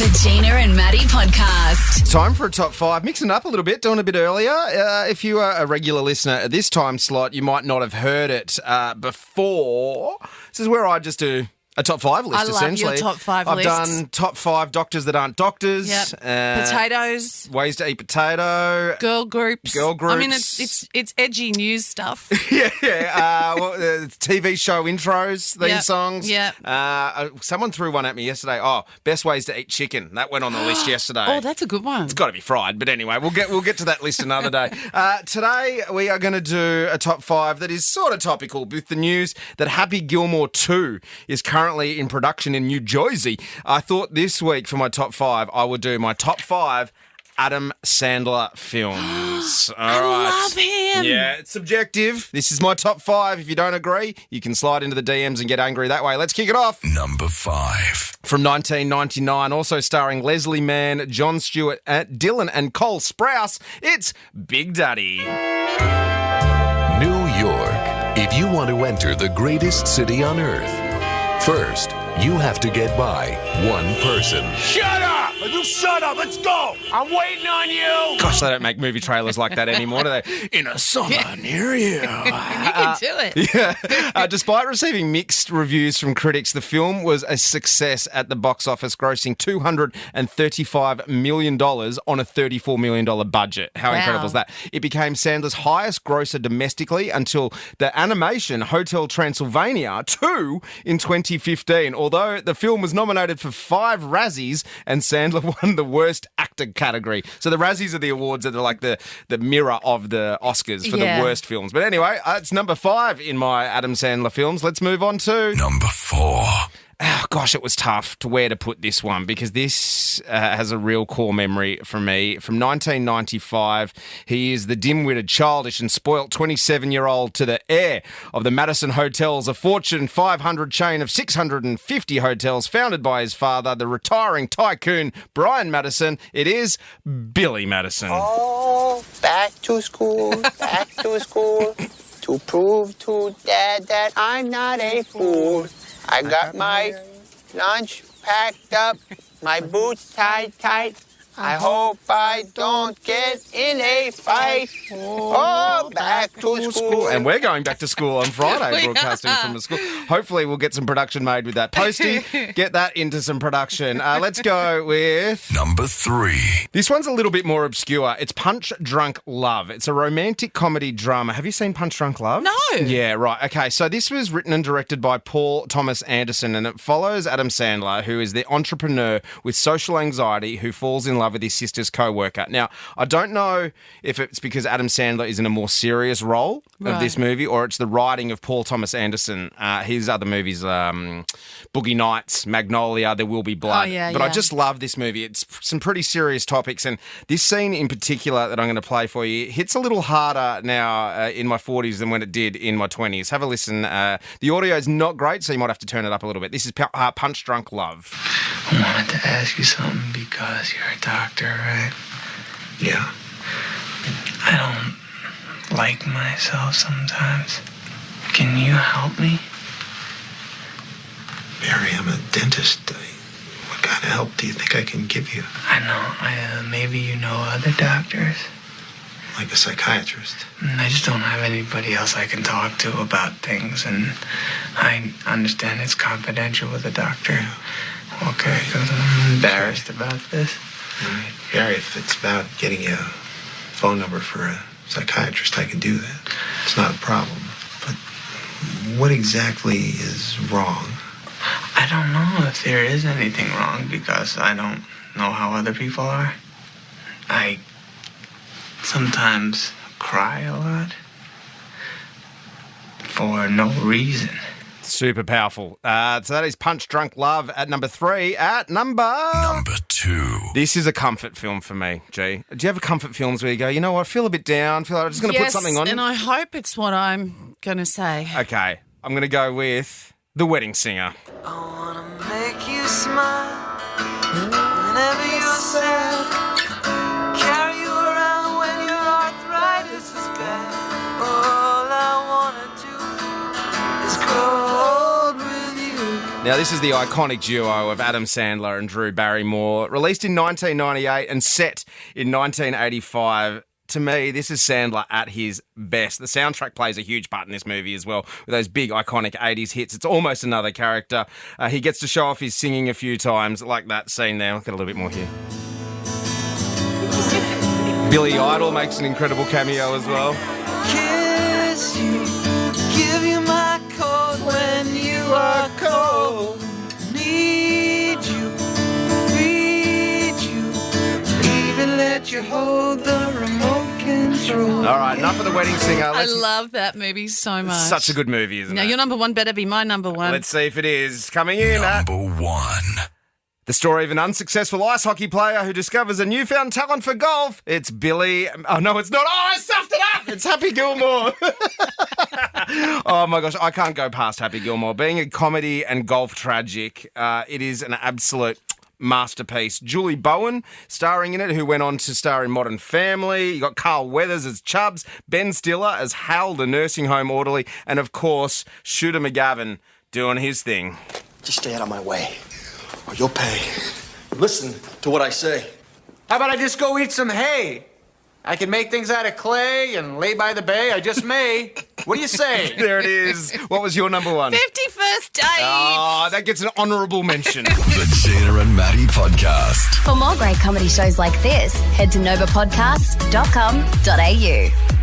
The Gina and Matty podcast. Time for a top five. Mixing it up a little bit, doing a bit earlier. If you are a regular listener at this time slot, you might not have heard it before. This is where I just do a top five list, essentially. I love your top five I've list. done top five doctors that aren't doctors. Yep. Potatoes. Ways to eat potato. Girl groups. Girl groups. I mean, it's edgy news stuff. Yeah. TV show intros, theme songs. Yeah. Someone threw one at me yesterday. Oh, best ways to eat chicken. That went on the list yesterday. Oh, that's a good one. It's got to be fried, but anyway, we'll get to that list another day. Today we are going to do a top five that is sort of topical with the news that Happy Gilmore 2 is currently in production in New Jersey. I thought this week for my top five, I would do my top five Adam Sandler films. I love him. Yeah, it's subjective. This is my top five. If you don't agree, you can slide into the DMs and get angry that way. Let's kick it off. Number 5. From 1999, also starring Leslie Mann, Jon Stewart, Dylan and Cole Sprouse, it's Big Daddy. New York. If you want to enter the greatest city on earth, first, you have to get by one person. Shut up! You shut up! Let's go! I'm waiting on you! Gosh, they don't make movie trailers like that anymore, do they? In a summer near you. You can do it. Yeah. Despite receiving mixed reviews from critics, the film was a success at the box office, grossing $235 million on a $34 million budget. How incredible is that? It became Sandler's highest grosser domestically until the animation Hotel Transylvania 2 in 2015. Although the film was nominated for 5 Razzies and Sandler won the worst actor category. So the Razzies are the awards that are like the mirror of the Oscars for the worst films. But anyway, it's number 5 in my Adam Sandler films. Let's move on to Number 4. Oh, gosh, it was tough to where to put this one because this has a real core memory for me. From 1995, he is the dim-witted, childish and spoilt 27-year-old to the heir of the Madison Hotels, a Fortune 500 chain of 650 hotels founded by his father, the retiring tycoon Brian Madison. It is Billy Madison. Oh, back to school, to prove to Dad that I'm not a fool. I got my lunch packed up, my boots tied tight. I hope I don't get in a fight. Oh, back to school. And we're going back to school on Friday, broadcasting from the school. Hopefully we'll get some production made with that. Posty, get that into some production. Let's go with Number 3. This one's a little bit more obscure. It's Punch Drunk Love. It's a romantic comedy drama. Have you seen Punch Drunk Love? No. Yeah, right. Okay, so this was written and directed by Paul Thomas Anderson, and it follows Adam Sandler, who is the entrepreneur with social anxiety who falls in love with his sister's co-worker. Now, I don't know if it's because Adam Sandler is in a more serious role of this movie or it's the writing of Paul Thomas Anderson. His other movies, Boogie Nights, Magnolia, There Will Be Blood. I just love this movie. It's some pretty serious topics, and this scene in particular that I'm going to play for you hits a little harder now in my 40s than when it did in my 20s. Have a listen. The audio is not great, so you might have to turn it up a little bit. This is Punch Drunk Love. I wanted to ask you something because you're a doctor, right? Yeah. I don't like myself sometimes. Can you help me? Mary, I'm a dentist. What kind of help do you think I can give you? I know. Maybe you know other doctors. Like a psychiatrist? I just don't have anybody else I can talk to about things, and I understand it's confidential with a doctor. Yeah. Okay, because I'm embarrassed about this. Right. Gary, if it's about getting a phone number for a psychiatrist, I can do that. It's not a problem. But what exactly is wrong? I don't know if there is anything wrong because I don't know how other people are. I sometimes cry a lot for no reason. Super powerful. So that is Punch Drunk Love at number 3. At number 2. This is a comfort film for me, G. Do you have comfort films where you go, you know what, I feel a bit down, feel like I'm just going to put something on? And I hope it's what I'm going to say. Okay, I'm going to go with The Wedding Singer. I wanna make you smile whenever you're sad. Carry you around when your arthritis is bad. All I wanna do is grow old with you. Now, this is the iconic duo of Adam Sandler and Drew Barrymore, released in 1998 and set in 1985. To me, this is Sandler at his best. The soundtrack plays a huge part in this movie as well, with those big, iconic 80s hits. It's almost another character. He gets to show off his singing a few times, like that scene there. Look at a little bit more here. Billy Idol makes an incredible cameo as well. Kiss you, give you my coat when you are cold. Need you, feed you, even let you hold the remote control. All right, enough of the wedding singer. I love that movie so much. Such a good movie, isn't Now, it? your number one better be my number one. Let's see if it is. Coming in at Number 1. the story of an unsuccessful ice hockey player who discovers a newfound talent for golf. It's Billy. Oh, no, it's not. Oh, I stuffed it up. It's Happy Gilmore. Oh, my gosh. I can't go past Happy Gilmore. Being a comedy and golf tragic, it is an absolute masterpiece. Julie Bowen starring in it, who went on to star in Modern Family. You got Carl Weathers as Chubbs, Ben Stiller as Hal, the nursing home orderly, and, of course, Shooter McGavin doing his thing. Just stay out of my way, or you'll pay. Listen to what I say. How about I just go eat some hay? I can make things out of clay and lay by the bay. I just may. What do you say? There it is. What was your number one? 51st Date. Oh, that gets an honourable mention. The Jana and Matty Podcast. For more great comedy shows like this, head to novapodcast.com.au.